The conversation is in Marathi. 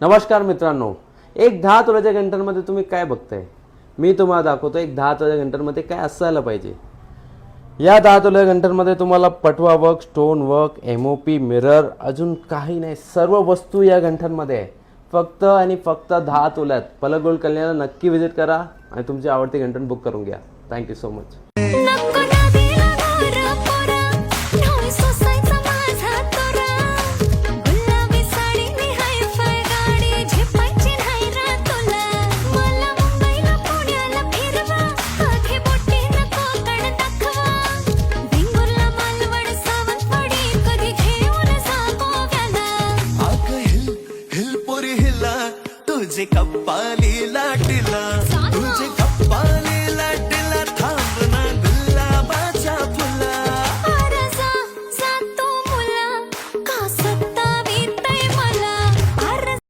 नमस्कार मित्रांनो, एक 10 तोळ्याच्या घंटांमध्ये तुम्ही काय बघताय? मी तुम्हाला दाखवतो एक 10 तोळ्याच्या घंटांमध्ये काय असायला पाहिजे. या 10 तोळ्याच्या घंटांमध्ये तुम्हाला पटवा work, stone work, MOP, mirror, अजून काही नाही, सर्व वस्तू या घंटांमध्ये आहे. फक्त आणि फक्त 10 तोळ्यात. पलक गोल्ड कल्याणला नक्की व्हिजिट करा आणि तुमची आवडती घंटन बुक करून घ्या. Thank you so much. तुझे कप्पाली लाटीला तुझे कप्पा